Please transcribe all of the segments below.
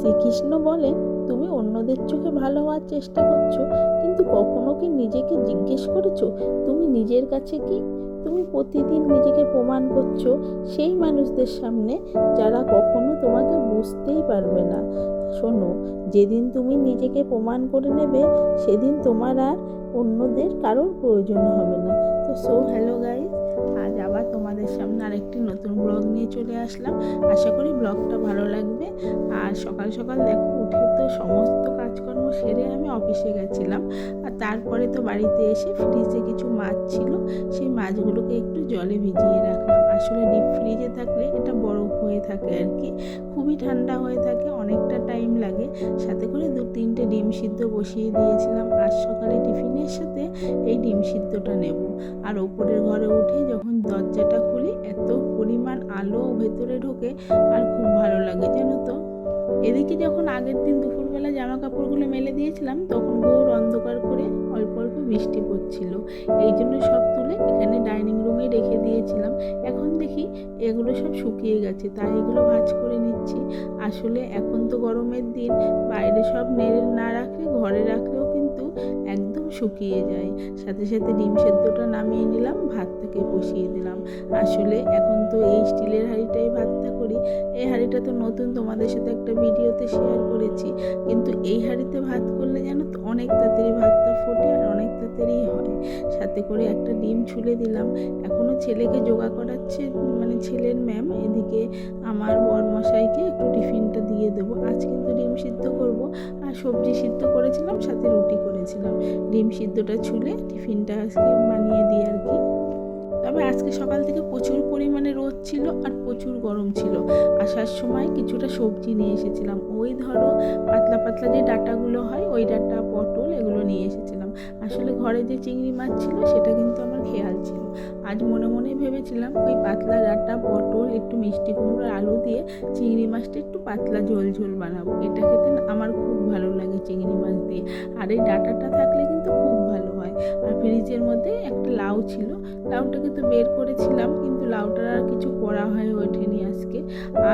শ্রীকৃষ্ণ বলেন, তুমি অন্যদের চোখে ভালো হওয়ার চেষ্টা করছো, কিন্তু কখনো কি নিজেকে জিজ্ঞেস করেছো তুমি নিজের কাছে কি? তুমি প্রতিদিন নিজেকে প্রমাণ করছো সেই মানুষদের সামনে যারা কখনো তোমাকে বুঝতেই পারবে না। শোনো, যেদিন তুমি নিজেকে প্রমাণ করে নেবে সেদিন তোমার আর অন্যদের কারোর প্রয়োজন হবে না। তো হ্যালো গাইস, আজ আবার তোমাদের সামনে আরেকটি নতুন ব্লগ নিয়ে চলে আসলাম। আশা করি ব্লগটা ভালো লাগবে। আর সকাল সকাল দেখো, উঠে তো সমস্ত কাজকর্ম সেরে আমি অফিসে গেছিলাম। আর তারপরে তো বাড়িতে এসে ফ্রিজে কিছু মাছ ছিল, সেই মাছগুলোকে একটু জলে ভিজিয়ে রাখলাম। আসলে ডিপ ফ্রিজে থাকলে এটা বরফ হয়ে থাকে আর কি, খুবই ঠান্ডা হয়ে থাকে, অনেকটা টাইম লাগে। সাথে করে 2-3টে ডিম সিদ্ধ বসিয়ে দিয়েছিলাম। আজ সকালে টিফিনের সাথে এই ডিম সিদ্ধটা নেব। আর ওপরের ঘরে উঠে যখন দরজাটা খুলি, এত পরিমাণ আলো ভেতরে ঢোকে আর খুব ভালো লাগে জানো তো। এদিকে যখন আগের দিন দুপুরবেলা জামা কাপড়গুলো মেলে দিয়েছিলাম, তখন ঘোর অন্ধকার করে অল্প অল্প বৃষ্টি পড়ছিল। এই জন্য সব তুলে এখানে ডাইনিং রুমে রেখে দিয়েছিলাম। এখন দেখি এগুলো সব শুকিয়ে গেছে, তাই এগুলো ভাঁজ করে নিচ্ছি। আসলে এখন তো গরমের দিন, বাইরে সব নেড়ে না রাখলে ঘরে রাখলেও কিন্তু একদম শুকিয়ে যায়। সাথে সাথে ডিম সেদ্ধটা নামিয়ে নিলাম, ভাতটাকে বসিয়ে দিলাম। আসলে এখন তো এই স্টিলের হাঁড়িটাই ভাতটা করি। এই হাঁড়িটা তো নতুন, তোমাদের সাথে একটা ভিডিওতে শেয়ার করেছি। কিন্তু এই হাঁড়িতে ভাত করলে যেন তো অনেক তাড়াতাড়ি ভাতটা ফোটে আর অনেক তাড়াতাড়ি হয়। সাথে করে একটা ডিম ছুলে দিলাম। এখনও ছেলেকে যোগা করাচ্ছে, মানে ছেলের ম্যাম। এদিকে আমার বরমশাইকে একটু টিফিনটা দিয়ে দেবো। আজ কিন্তু ডিম সিদ্ধ করব, আর সবজি সিদ্ধ করেছিলাম, সাথে রুটি করেছিলাম। ডিম সিদ্ধটা ছুলে টিফিনটা আজকে বানিয়ে দিই আর কি। তবে আজকে সকাল থেকে প্রচুর পরিমাণে রোদ ছিল আর প্রচুর গরম ছিল। আসার সময় কিছুটা সবজি নিয়ে এসেছিলাম, ওই ধরো পাতলা পাতলা যে ডাঁটাগুলো হয়, ওই ডাঁটা, পটল, এগুলো নিয়ে এসেছিলাম। আসলে ঘরে যে চিংড়ি মাছ ছিল সেটা কিন্তু আমার খেয়াল ছিল। আজ মনে মনে ভেবেছিলাম ওই পাতলা ডাঁটা, পটল, একটু মিষ্টি কুমড়ো, আলু দিয়ে চিংড়ি মাছটা একটু পাতলা ঝোল ঝোল বানাবো। এটা খেতে না আমার খুব ভালো লাগে চিংড়ি মাছ দিয়ে। আর এই ডাঁটাটা থাকলে কিন্তু খুব ভালো হয়। আর ফ্রিজের মধ্যে একটা লাউ ছিল, লাউটাকে তো বের করেছিলাম, কিন্তু লাউটার আর কিছু করা হয়ে ওঠেনি আজকে।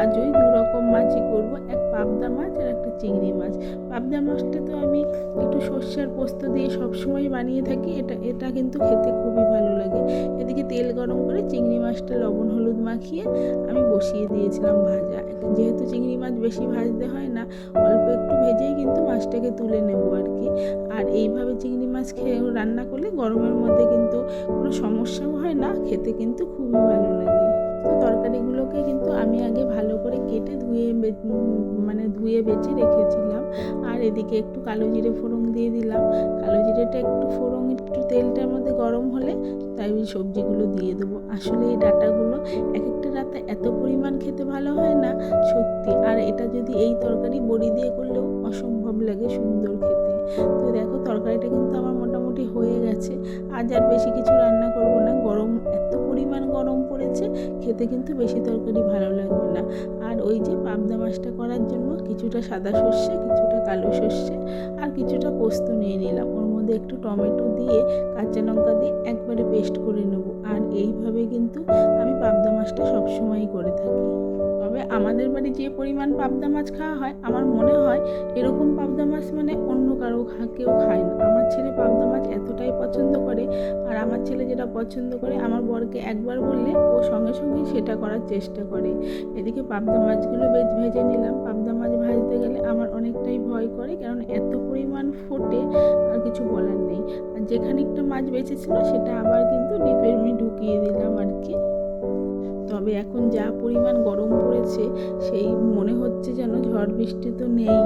আজ ওই 2 রকম মাছই করবো, এক পাবদা মাছ আর একটা চিংড়ি মাছ। পাবদা মাছটা তো আমি একটু সর্ষের পোস্ত দিয়ে সবসময় বানিয়ে থাকি, এটা কিন্তু খেতে খুবই ভালো লাগে। এদিকে তেল গরম করে চিংড়ি মাছটা লবণ হলুদ মাখিয়ে আমি বসিয়ে দিয়েছিলাম ভাজা। যেহেতু চিংড়ি মাছ বেশি ভাজতে হয় না, অল্প একটু ভেজেই কিন্তু মাছটাকে তুলে নেবো আর কি। আর এইভাবে চিংড়ি মাছ রান্না করলে গরমের মধ্যে কিন্তু কোনো সমস্যাও হয় না, খেতে কিন্তু খুবই ভালো লাগে। তো তরকারিগুলোকে কিন্তু আমি আগে ভালো করে কেটে ধুয়ে বেছে রেখেছিলাম। আর এদিকে একটু কালো জিরে ফোড়ন দিয়ে দিলাম। কালো জিরেটা একটু ফোড়ন, একটু তেলটার মধ্যে গরম হলে তাই ওই সবজিগুলো দিয়ে দেবো। আসলে এই ডাঁটাগুলো এক একটা রাতে এত পরিমাণ খেতে ভালো হয় না সত্যি। আর এটা যদি এই তরকারি বড়ি দিয়ে করলেও অসম্ভব লাগে সুন্দর খেতে। তো দেখো, তরকারিটা কিন্তু আমার মোটামুটি হয়ে গেছে। আজ আর বেশি কিছু রান্না করব না, গরম এত পরিমাণ গরম পড়েছে, খেতে কিন্তু বেশি তরকারি ভালো লাগবে না। আর ওই যে পাবদা মাছটা করার জন্য কিছুটা সাদা সর্ষে, কিছুটা কালো সর্ষে আর কিছুটা পোস্ত নিয়ে নিলাম। ওর মধ্যে একটু টমেটো দিয়ে, কাঁচা লঙ্কা দিয়ে একবারে পেস্ট করে নেব। আর এইভাবে কিন্তু আমি পাবদা মাছটা সবসময়ই করে থাকি। তবে আমাদের বাড়ি যে পরিমাণ পাবদা মাছ খাওয়া হয়, আমার মনে হয় এরকম পাবদা মাছ মানে অন্য কেউ খায় না। আমার ছেলে পাবদা মাছ এতটাই পছন্দ করে, আর আমার ছেলে যেটা পছন্দ করে আমার বরকে একবার বললে ও সঙ্গে সঙ্গেই সেটা করার চেষ্টা করে। এদিকে পাবদা মাছগুলো ভেজে নিলাম। পাবদা মাছ ভাজতে গেলে আমার অনেকটাই ভয় করে, কারণ এত পরিমাণ ফোটে আর কিছু বলার নেই। আর যে খানিকটা মাছ বেঁচেছিল সেটা আবার কিন্তু ডিপের ঢুকিয়ে দিলাম আর কি। তবে এখন যা পরিমাণ গরম পড়েছে, সেই মনে হচ্ছে যেন ঝড় বৃষ্টি তো নেই।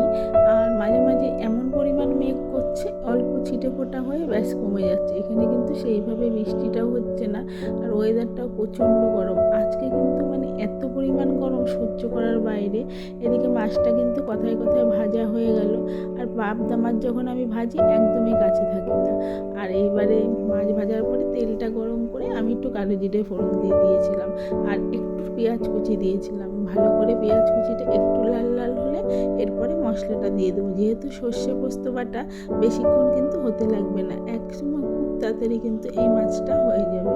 আর মাঝে মাঝে এমন পরিমাণ মেঘ করছে, অল্প ছিটে ফোঁটা হয়ে ব্যাস কমে যাচ্ছে। এখানে কিন্তু সেইভাবে বৃষ্টিটাও হচ্ছে না, আর ওয়েদারটাও প্রচণ্ড গরম আজকে। কিন্তু মানে এত পরিমাণ গরম সহ্য করার বাইরে। এদিকে মাছটা কিন্তু কথায় কথায় ভাজা হয়ে গেল। আর পাবদা মাছ যখন আমি ভাজি একদমই কাছে থাকি না। আর এইবারে মাছ ভাজার পরে তেলটা গরম করে আমি একটু কালো জিরে ফোড়ন দিয়ে দিয়েছিলাম, আর একটু পেঁয়াজ কুচি দিয়েছিলাম। ভালো করে পেঁয়াজ কুচিটা একটু লাল লাল হলে এরপরে মশলাটা দিয়ে দেবো। যেহেতু সর্ষে পোস্ত বাটা, বেশিক্ষণ কিন্তু হতে লাগবে না, একসময় খুব তাড়াতাড়ি কিন্তু এই মাছটা হয়ে যাবে।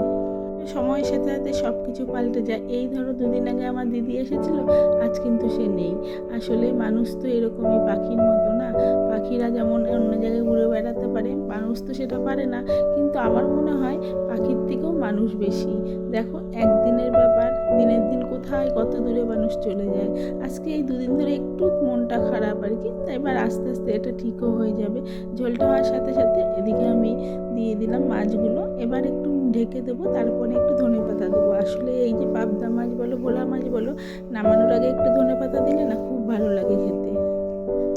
সময়ের সাথে সাথে সব কিছু পাল্টে যায়। এই ধরো দুদিন আগে আমার দিদি এসেছিল, আজ কিন্তু সে নেই। আসলে মানুষ তো এরকমই, পাখির মতো না। পাখিরা যেমন অন্য জায়গায় ঘুরে বেড়াতে পারে, মানুষ তো সেটা পারে না। কিন্তু আমার মনে হয় পাখির থেকেও মানুষ বেশি। দেখো, একদিনের ব্যাপার, দিনের দিন কোথায় কত দূরে মানুষ চলে যায়। আজকে এই দুদিন ধরে একটু মনটা খারাপ আর কি, তাই এবার আস্তে আস্তে এটা ঠিকও হয়ে যাবে। ঝোলটা হওয়ার সাথে সাথে এদিকে আমি দিয়ে দিলাম মাছগুলো। এবার একটু ঢেকে দেবো, তারপরে একটু ধনেপাতা দেবো। আসলে এই যে পাবদা মাছ বলো, ভোলা মাছ বলো, নামানোর আগে একটু ধনেপাতা দিলে না খুব ভালো লাগে খেতে।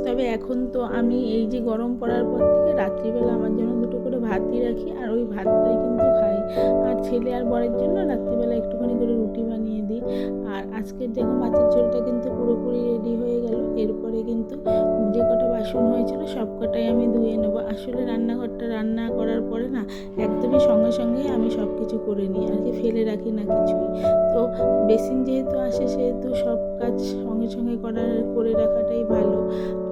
তবে এখন তো আমি এই যে গরম পড়ার পর থেকে রাত্রিবেলা আমার জন্য দুটো করে ভাতই রাখি, আর ওই ভাতটাই কিন্তু খাই। আর ছেলে আর বরের জন্য রাত্রিবেলা একটুখানি করে রুটি বানিয়ে দিই। আর আজকের দেখো মাছের ঝোলটা কিন্তু পুরোপুরি রেডি হয়ে গেল। এরপরে কিন্তু যে কটা বাসন হয়েছিল সব কটাই আমি ধুয়ে নেবো। আসলে রান্নাঘরটা রান্না করার পরে না একদমই সঙ্গে সঙ্গেই আমি সব কিছু করে নিই আর কি, ফেলে রাখি না কিছুই। তো বেসিন যেহেতু আসে সেহেতু সব কাজ সঙ্গে সঙ্গে করে রাখাটাই ভালো।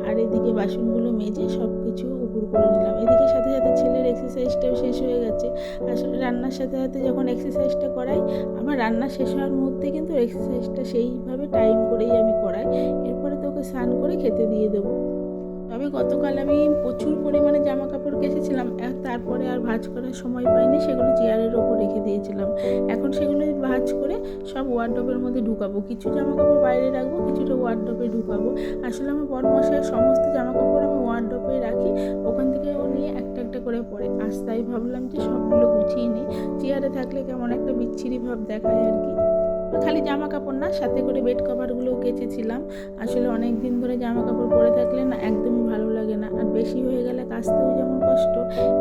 আর এদিকে বাসনগুলো মেজে সব কিছু উপর করে নিলাম। এদিকে সাথে সাথে ছেলের এক্সারসাইজটাও শেষ হয়ে গেছে। আসলে রান্নার সাথে সাথে যখন এক্সারসাইজটা করাই, আমার রান্না শেষ হওয়ার মধ্যে কিন্তু এক্সারসাইজটা সেইভাবে টাইম করেই আমি করাই। এরপরে তো ওকে স্নান করে খেতে দিয়ে দেবো। তবে গতকাল আমি প্রচুর পরিমাণে জামা কাপড় কেচেছিলাম, তারপরে আর ভাঁজ করার সময় পাইনি, সেগুলো চেয়ারের ওপর রেখে দিয়েছিলাম। এখন সেগুলো ভাঁজ করে সব ওয়ার্ডরোবের মধ্যে ঢুকাবো। কিছু জামা কাপড় বাইরে রাখবো, কিছুটা ওয়ার্ডরোবে ঢুকাবো। আসলে আমার বড়মশাইয়ের সমস্ত জামা কাপড় আমি ওয়ার্ডরোবে রাখি, ওখান থেকে ও নিয়ে একটা একটা করে পরে। আজ তাই ভাবলাম যে সবগুলো গুছিয়ে নিই, চেয়ারে থাকলে কেমন একটা বিচ্ছিরি ভাব দেখায় আর কি। খালি জামা কাপড় না, সাথে করে বেড কভারগুলোও কেচেছিলাম। আসলে অনেক দিন ধরে জামা কাপড় পরে থাকলে না একদমই ভালো লাগে না, আর বেশি হয়ে গেলে কাচতেও যেমন কষ্ট।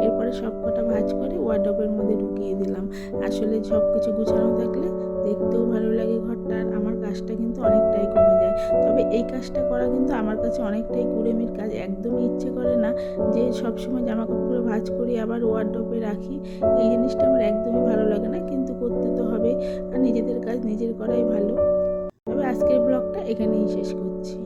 এরপরে সব কটা ভাঁজ করে ওয়ার্ডরোবের মধ্যে ঢুকিয়ে দিলাম। আসলে সব কিছু গুছানো থাকলে দেখতেও ভালো লাগে ঘরটা, আর আমার কাজটা কিন্তু অনেকটাই কমে যায়। তবে এই কাজটা করা কিন্তু আমার কাছে অনেকটাই কুড়েমির কাজ, একদমই ইচ্ছে করে না যে সবসময় জামা কাপড়গুলো ভাঁজ করি আবার ওয়ার্ডরোবে রাখি। এই জিনিসটা আমার একদমই ভালো লাগে না, কিন্তু করতে তো হবে। আর নিজেদের কাজ নিজের করাই ভালো। তবে আজকের ব্লগটা এখানেই শেষ করছি।